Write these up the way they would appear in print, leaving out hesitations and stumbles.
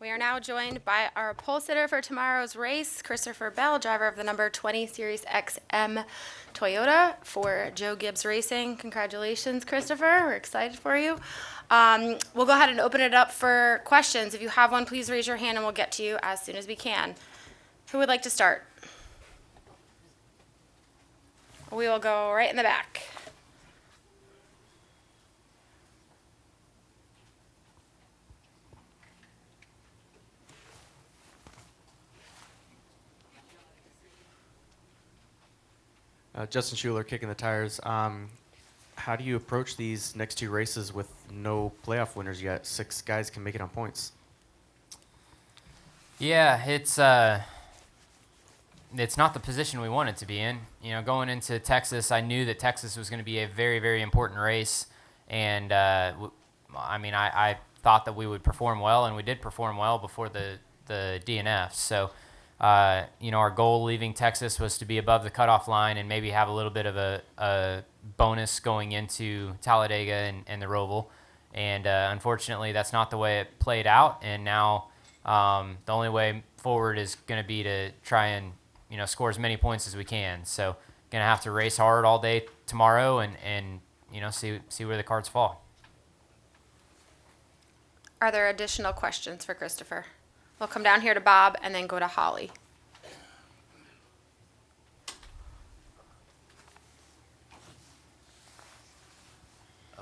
We are now joined by our pole sitter for tomorrow's race, Christopher Bell, driver of the number 20 Series XM Toyota for Joe Gibbs Racing. Congratulations, Christopher. We're excited for you. We'll go ahead and open it up for questions. If you have one, please raise your hand and we'll get to you as soon as we can. Who would like to start? We will go right in the back. Justin Schuler, kicking the tires. How do you approach these next two races with no playoff winners yet? 6 guys can make it on points. Yeah, it's not the position we wanted to be in. You know, going into Texas, I knew that Texas was going to be a very, very important race, and I thought that we would perform well, and we did perform well before the DNF. So. Our goal leaving Texas was to be above the cutoff line and maybe have a little bit of a bonus going into Talladega and the Roval. And unfortunately, that's not the way it played out. And now the only way forward is going to be to try and, score as many points as we can. So going to have to race hard all day tomorrow and see where the cards fall. Are there additional questions for Christopher? We'll come down here to Bob and then go to Holly.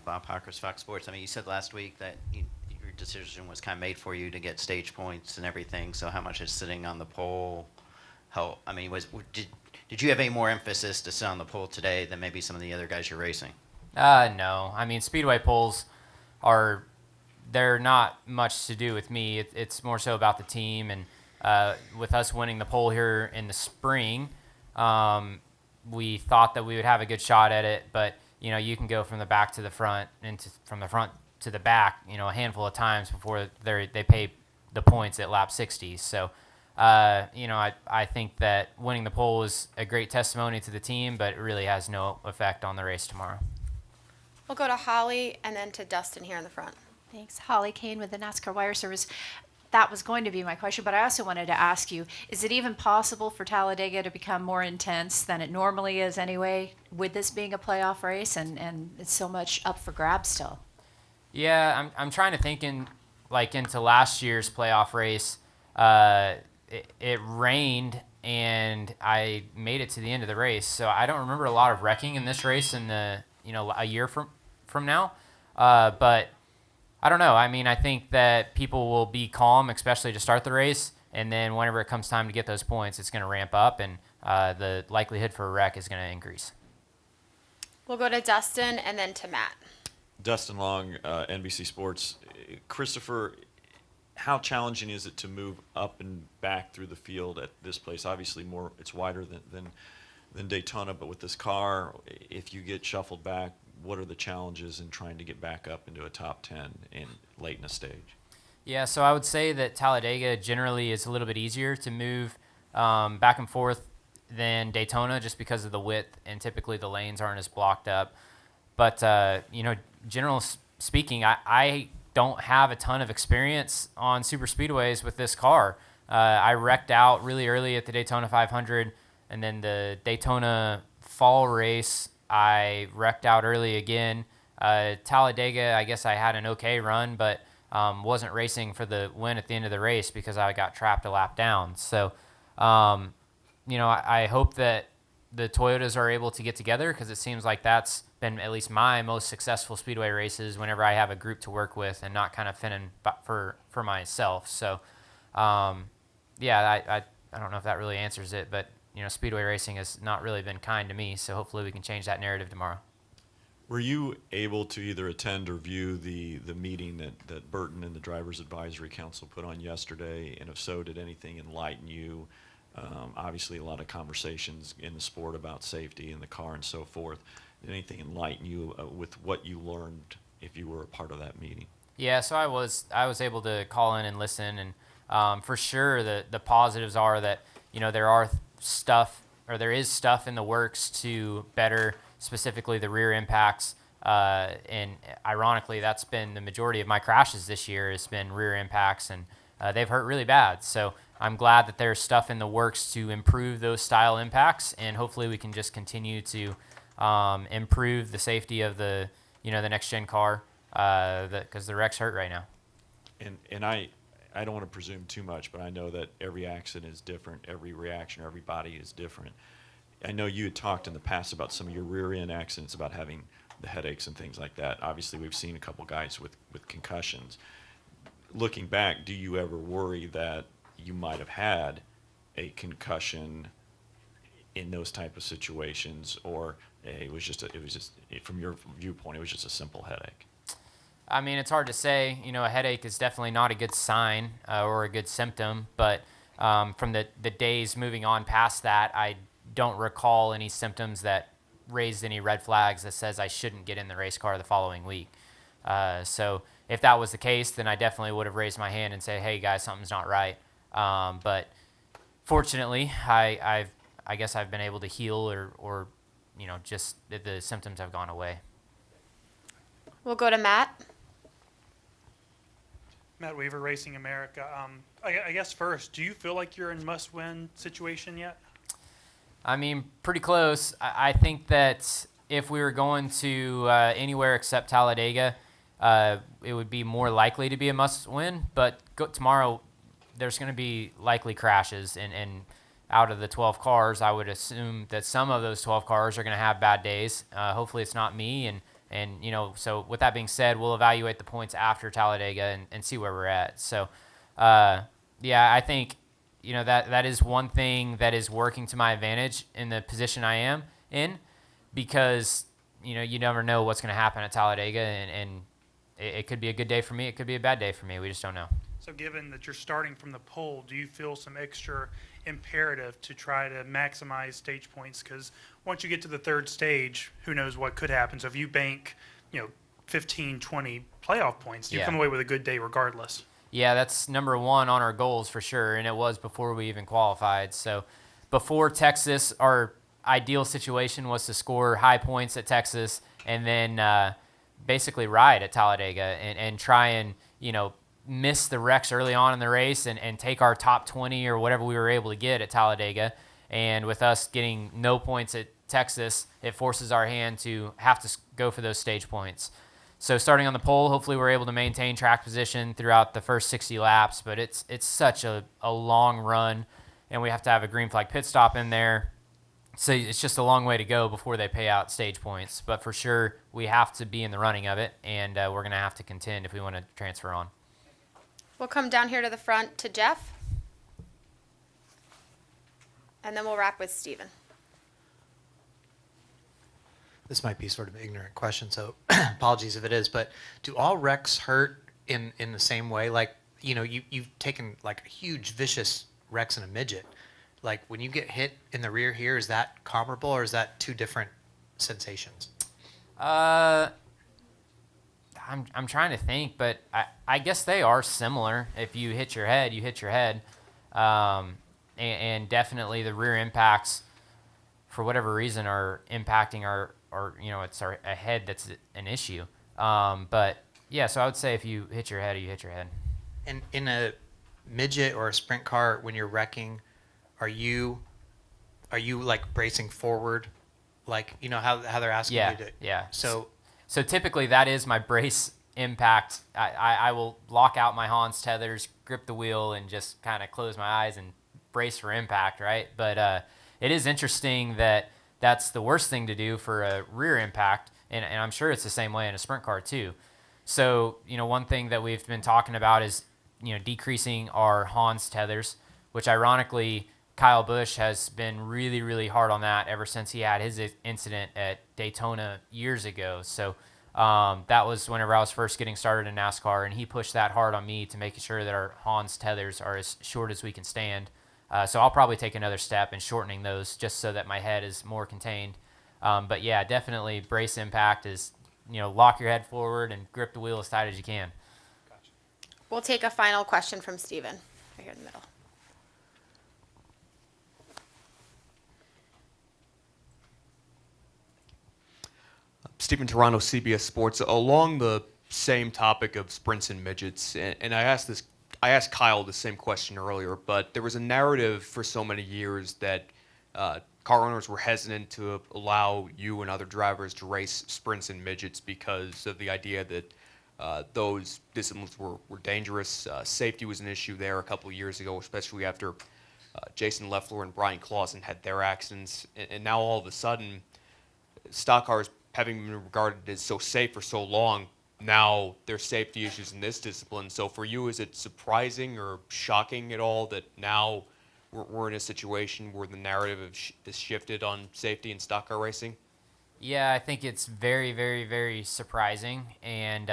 Bob Hawkers, Fox Sports. I mean, you said last week that your decision was kind of made for you to get stage points and everything. So how much is sitting on the pole? Did you have any more emphasis to sit on the pole today than maybe some of the other guys you're racing? No. I mean, speedway poles they're not much to do with me. It's more so about the team. And with us winning the pole here in the spring, we thought that we would have a good shot at it. But, you can go from the back to the front and from the front to the back, a handful of times before they pay the points at lap 60. So, I think that winning the pole is a great testimony to the team, but it really has no effect on the race tomorrow. We'll go to Holly and then to Dustin here in the front. Thanks. Holly Kane with the Nascar Wire Service. That was going to be my question, but I also wanted to ask you, is it even possible for Talladega to become more intense than it normally is anyway, with this being a playoff race and it's so much up for grabs still? Yeah, I'm trying to think into last year's playoff race. It rained and I made it to the end of the race, so I don't remember a lot of wrecking in this race in a year from now. But I don't know. I mean, I think that people will be calm, especially to start the race, and then whenever it comes time to get those points, it's going to ramp up, and the likelihood for a wreck is going to increase. We'll go to Dustin and then to Matt. Dustin Long, NBC Sports. Christopher, how challenging is it to move up and back through the field at this place? Obviously, it's wider than Daytona, but with this car, if you get shuffled back, what are the challenges in trying to get back up into a top 10 late in a stage? Yeah, so I would say that Talladega generally is a little bit easier to move back and forth than Daytona just because of the width, and typically the lanes aren't as blocked up. But, generally speaking, I don't have a ton of experience on super speedways with this car. I wrecked out really early at the Daytona 500, and then the Daytona fall race, I wrecked out early again. Talladega, I guess I had an okay run, but wasn't racing for the win at the end of the race because I got trapped a lap down. So, I hope that the Toyotas are able to get together because it seems like that's been at least my most successful speedway races whenever I have a group to work with and not kind of fending for myself. So, I don't know if that really answers it, but speedway racing has not really been kind to me, so hopefully we can change that narrative tomorrow. Were you able to either attend or view the meeting that Burton and the Drivers Advisory Council put on yesterday? And if so, did anything enlighten you? Obviously, a lot of conversations in the sport about safety in the car and so forth. Did anything enlighten you with what you learned if you were a part of that meeting? Yeah, so I was able to call in and listen, and for sure the positives are that there is stuff in the works to better specifically the rear impacts. And ironically, that's been the majority of my crashes this year has been rear impacts. And they've hurt really bad. So I'm glad that there's stuff in the works to improve those style impacts, and hopefully we can just continue to improve the safety of the next gen car, because the wrecks hurt right now. And I don't want to presume too much, but I know that every accident is different, every reaction, every body is different. I know you had talked in the past about some of your rear end accidents, about having the headaches and things like that. Obviously, we've seen a couple guys with concussions. Looking back, do you ever worry that you might have had a concussion in those type of situations, or it was just from your viewpoint, it was just a simple headache? I mean, it's hard to say. A headache is definitely not a good sign or a good symptom, but from the days moving on past that, I don't recall any symptoms that raised any red flags that says I shouldn't get in the race car the following week. So if that was the case, then I definitely would have raised my hand and say, hey guys, something's not right. But fortunately, I guess I've been able to heal, or just the symptoms have gone away. We'll go to Matt. Matt Weaver, Racing America. I guess first, do you feel like you're in must-win situation yet? I mean, pretty close. I think that if we were going to anywhere except Talladega, it would be more likely to be a must-win. But tomorrow, there's going to be likely crashes, and out of the 12 cars, I would assume that some of those 12 cars are going to have bad days. Hopefully, it's not me. And so with that being said, we'll evaluate the points after Talladega and see where we're at. So, yeah, I think that is one thing that is working to my advantage in the position I am in, because you never know what's going to happen at Talladega, and it could be a good day for me, it could be a bad day for me. We just don't know. So given that you're starting from the pole, do you feel some extra imperative to try to maximize stage points? Because once you get to the third stage, who knows what could happen. So if you bank 15, 20 playoff points, you Yeah. come away with a good day regardless. Yeah, that's number one on our goals for sure, and it was before we even qualified. So before Texas, our ideal situation was to score high points at Texas and then basically ride at Talladega and try and miss the wrecks early on in the race and take our top 20 or whatever we were able to get at Talladega. And with us getting no points at Texas, it forces our hand to have to go for those stage points. So starting on the pole, hopefully we're able to maintain track position throughout the first 60 laps, but it's such a long run, and we have to have a green flag pit stop in there. So it's just a long way to go before they pay out stage points. But for sure, we have to be in the running of it, and we're going to have to contend if we want to transfer on. We'll come down here to the front to Jeff. And then we'll wrap with Steven. This might be sort of an ignorant question, so apologies if it is, but do all wrecks hurt in the same way? Like, you've taken like huge vicious wrecks in a midget. Like when you get hit in the rear here, is that comparable, or is that two different sensations? I'm trying to think, but I guess they are similar. If you hit your head, you hit your head. And definitely the rear impacts, for whatever reason, are impacting it's a head that's an issue. But yeah, so I would say if you hit your head, you hit your head. And in a midget or a sprint car, when you're wrecking, are you like bracing forward, like how they're asking Yeah, you to? yeah. So typically that is my brace impact. I will lock out my Hans tethers, grip the wheel, and just kind of close my eyes and brace for impact, right? But it is interesting that that's the worst thing to do for a rear impact, and I'm sure it's the same way in a sprint car too. So, one thing that we've been talking about is, decreasing our Hans tethers, which ironically Kyle Busch has been really, really hard on that ever since he had his incident at Daytona years ago. So that was whenever I was first getting started in NASCAR, and he pushed that hard on me to make sure that our Hans tethers are as short as we can stand. So I'll probably take another step in shortening those just so that my head is more contained. But yeah, definitely brace impact is, lock your head forward and grip the wheel as tight as you can. Gotcha. We'll take a final question from Steven, right here in the middle. Stephen Toronto, CBS Sports. Along the same topic of sprints and midgets, and I ask this I asked Kyle the same question earlier, but there was a narrative for so many years that car owners were hesitant to allow you and other drivers to race sprints and midgets because of the idea that those disciplines were dangerous. Safety was an issue there a couple of years ago, especially after Jason Leffler and Brian Clausen had their accidents. And now all of a sudden, stock cars, having been regarded as so safe for so long, now there's safety issues in this discipline. So for you, is it surprising or shocking at all that now we're in a situation where the narrative has shifted on safety in stock car racing? Yeah, I think it's very, very, very surprising and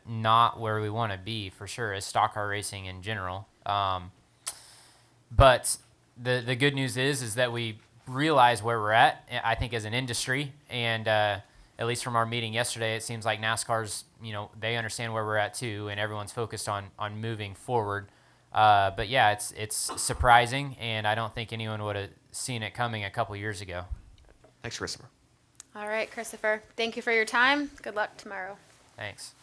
not where we want to be for sure as stock car racing in general. But the good news is that we realize where we're at, I think, as an industry. And at least from our meeting yesterday, it seems like NASCAR's, they understand where we're at too, and everyone's focused on moving forward. But yeah, it's surprising, and I don't think anyone would have seen it coming a couple years ago. Thanks, Christopher. All right, Christopher. Thank you for your time. Good luck tomorrow. Thanks.